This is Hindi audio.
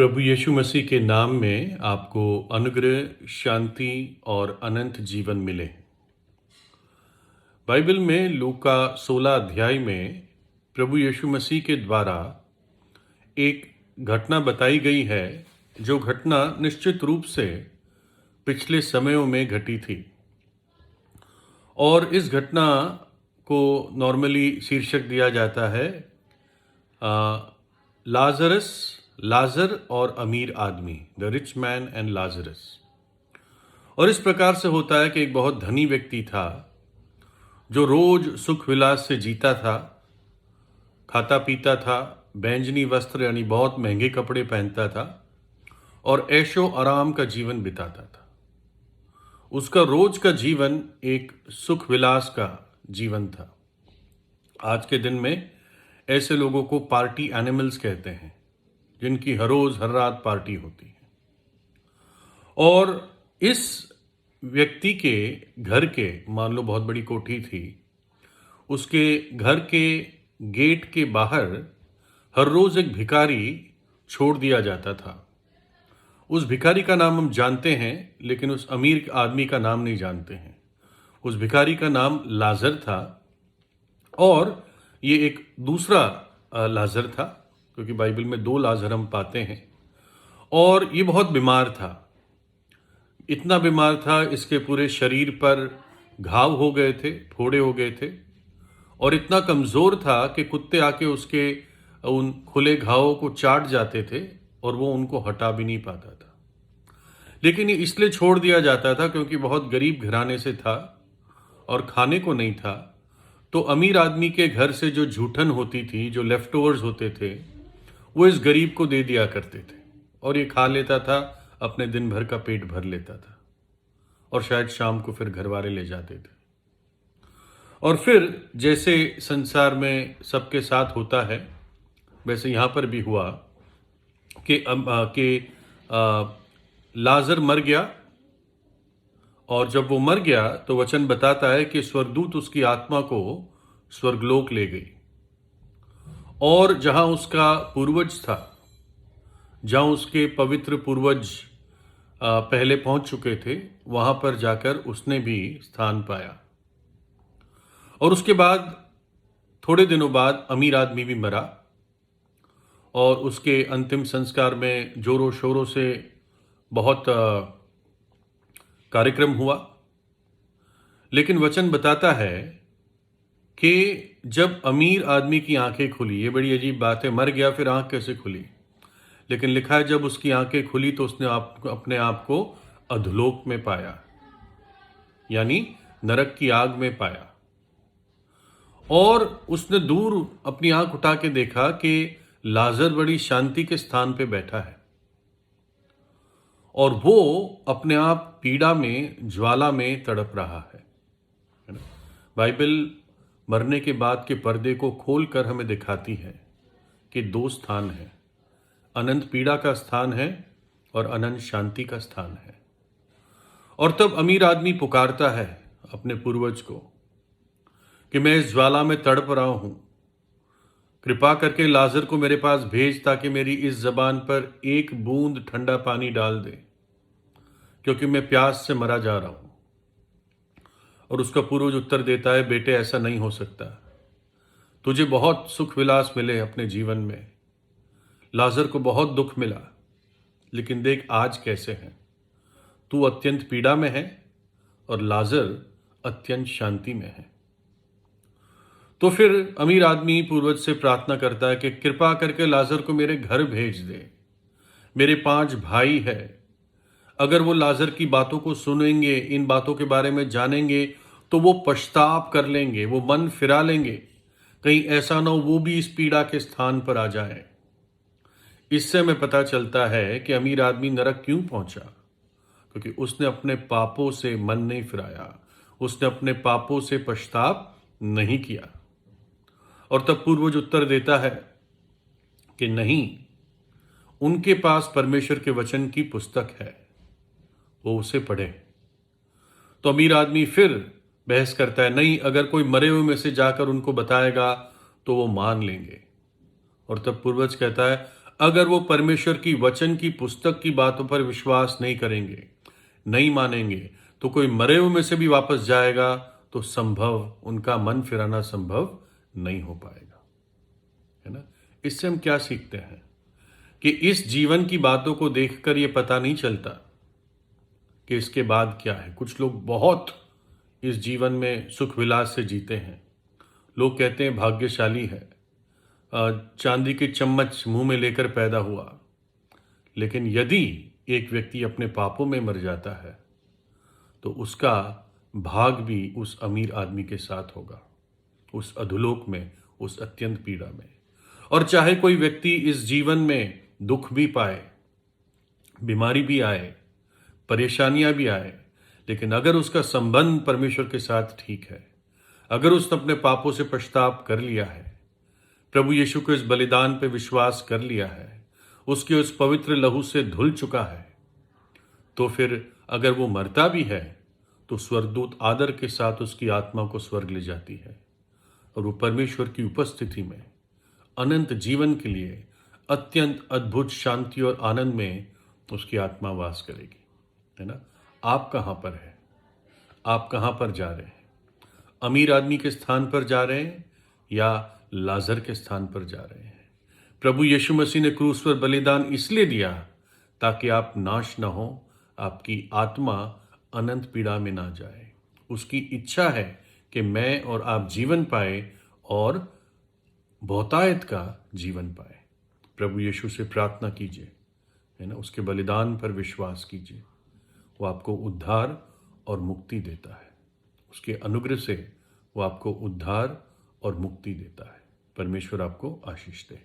प्रभु यीशु मसीह के नाम में आपको अनुग्रह, शांति और अनंत जीवन मिले। बाइबल में लूका 16 अध्याय में प्रभु यीशु मसीह के द्वारा एक घटना बताई गई है, जो घटना निश्चित रूप से पिछले समयों में घटी थी। और इस घटना को नॉर्मली शीर्षक दिया जाता है लाजर और अमीर आदमी, the rich man and Lazarus. और इस प्रकार से होता है कि एक बहुत धनी व्यक्ति था जो रोज सुख विलास से जीता था, खाता पीता था, बैंजनी वस्त्र यानी बहुत महंगे कपड़े पहनता था और ऐशो आराम का जीवन बिताता था। उसका रोज का जीवन एक सुख विलास का जीवन था। आज के दिन में ऐसे लोगों को पार्टी एनिमल्स कहते हैं, जिनकी हर रोज हर रात पार्टी होती है। और इस व्यक्ति के घर के, मान लो बहुत बड़ी कोठी थी, उसके घर के गेट के बाहर हर रोज एक भिखारी छोड़ दिया जाता था। उस भिखारी का नाम हम जानते हैं, लेकिन उस अमीर आदमी का नाम नहीं जानते हैं। उस भिखारी का नाम लाजर था और ये एक दूसरा लाजर था, क्योंकि बाइबल में 2 लाजर हम पाते हैं। और ये बहुत बीमार था, इतना बीमार था इसके पूरे शरीर पर घाव हो गए थे, फोड़े हो गए थे, और इतना कमज़ोर था कि कुत्ते आके उसके उन खुले घावों को चाट जाते थे और वो उनको हटा भी नहीं पाता था। लेकिन ये इसलिए छोड़ दिया जाता था क्योंकि बहुत गरीब घराने से था और खाने को नहीं था। तो अमीर आदमी के घर से जो जूठन होती थी, जो लेफ्ट ओवर्स होते थे, वो इस गरीब को दे दिया करते थे और ये खा लेता था, अपने दिन भर का पेट भर लेता था और शायद शाम को फिर घर वाले ले जाते थे। और फिर जैसे संसार में सबके साथ होता है, वैसे यहाँ पर भी हुआ कि लाजर मर गया। और जब वो मर गया तो वचन बताता है कि स्वर्गदूत उसकी आत्मा को स्वर्गलोक ले गई, और जहां उसका पूर्वज था, जहां उसके पवित्र पूर्वज पहले पहुंच चुके थे, वहां पर जाकर उसने भी स्थान पाया। और उसके बाद थोड़े दिनों बाद अमीर आदमी भी मरा और उसके अंतिम संस्कार में जोरों शोरों से बहुत कार्यक्रम हुआ। लेकिन वचन बताता है कि जब अमीर आदमी की आंखें खुली, ये बड़ी अजीब बात है, मर गया फिर आंख कैसे खुली, लेकिन लिखा है जब उसकी आंखें खुली तो उसने अपने आप को अधोलोक में पाया, यानी नरक की आग में पाया। और उसने दूर अपनी आंख उठा के देखा कि लाजर बड़ी शांति के स्थान पे बैठा है और वो अपने आप पीड़ा में, ज्वाला में तड़प रहा है। बाइबल मरने के बाद के पर्दे को खोलकर हमें दिखाती है कि 2 स्थान हैं, अनंत पीड़ा का स्थान है और अनंत शांति का स्थान है। और तब अमीर आदमी पुकारता है अपने पूर्वज को कि मैं इस ज्वाला में तड़प रहा हूं, कृपा करके लाजर को मेरे पास भेज ताकि मेरी इस जबान पर एक बूंद ठंडा पानी डाल दे, क्योंकि मैं प्यास से मरा जा रहा हूं। और उसका पूर्वज उत्तर देता है, बेटे ऐसा नहीं हो सकता, तुझे बहुत सुख विलास मिले अपने जीवन में, लाजर को बहुत दुख मिला, लेकिन देख आज कैसे है, तू अत्यंत पीड़ा में है और लाजर अत्यंत शांति में है। तो फिर अमीर आदमी पूर्वज से प्रार्थना करता है कि कृपा करके लाजर को मेरे घर भेज दे, मेरे 5 भाई है, अगर वो लाजर की बातों को सुनेंगे, इन बातों के बारे में जानेंगे, तो वो पछताप कर लेंगे, वो मन फिरा लेंगे, कहीं ऐसा ना हो वो भी इस पीड़ा के स्थान पर आ जाए। इससे हमें पता चलता है कि अमीर आदमी नरक क्यों पहुंचा, क्योंकि उसने अपने पापों से मन नहीं फिराया, उसने अपने पापों से पछताप नहीं किया। और तब पूर्वज उत्तर देता है कि नहीं, उनके पास परमेश्वर के वचन की पुस्तक है, वो उसे पढ़े। तो अमीर आदमी फिर बहस करता है, नहीं, अगर कोई मरे हुए में से जाकर उनको बताएगा तो वो मान लेंगे। और तब पूर्वज कहता है, अगर वो परमेश्वर की वचन की पुस्तक की बातों पर विश्वास नहीं करेंगे, नहीं मानेंगे, तो कोई मरे हुए में से भी वापस जाएगा तो उनका मन फिराना संभव नहीं हो पाएगा, है ना। इससे हम क्या सीखते हैं कि इस जीवन की बातों को देखकर ये पता नहीं चलता कि इसके बाद क्या है। कुछ लोग बहुत इस जीवन में सुख विलास से जीते हैं। लोग कहते हैं भाग्यशाली है, चांदी की चम्मच मुंह में लेकर पैदा हुआ। लेकिन यदि एक व्यक्ति अपने पापों में मर जाता है तो उसका भाग भी उस अमीर आदमी के साथ होगा, उस अधोलोक में, उस अत्यंत पीड़ा में। और चाहे कोई व्यक्ति इस जीवन में दुख भी पाए, बीमारी भी आए, परेशानियां भी आए, लेकिन अगर उसका संबंध परमेश्वर के साथ ठीक है, अगर उसने अपने पापों से पश्चाताप कर लिया है, प्रभु यीशु के इस बलिदान पे विश्वास कर लिया है, उसके उस पवित्र लहू से धुल चुका है, तो फिर अगर वो मरता भी है तो स्वर्गदूत आदर के साथ उसकी आत्मा को स्वर्ग ले जाती है और वो परमेश्वर की उपस्थिति में अनंत जीवन के लिए अत्यंत अद्भुत शांति और आनंद में उसकी आत्मा वास करेगी, है ना। आप कहाँ पर हैं? आप कहाँ पर जा रहे हैं? अमीर आदमी के स्थान पर जा रहे हैं या लाजर के स्थान पर जा रहे हैं? प्रभु यीशु मसीह ने क्रूस पर बलिदान इसलिए दिया ताकि आप नाश न हो, आपकी आत्मा अनंत पीड़ा में ना जाए। उसकी इच्छा है कि मैं और आप जीवन पाए और बहुतायत का जीवन पाए। प्रभु यीशु से प्रार्थना कीजिए, है ना, उसके बलिदान पर विश्वास कीजिए। वो आपको उद्धार और मुक्ति देता है। उसके अनुग्रह से वो आपको उद्धार और मुक्ति देता है। परमेश्वर आपको आशीष दे।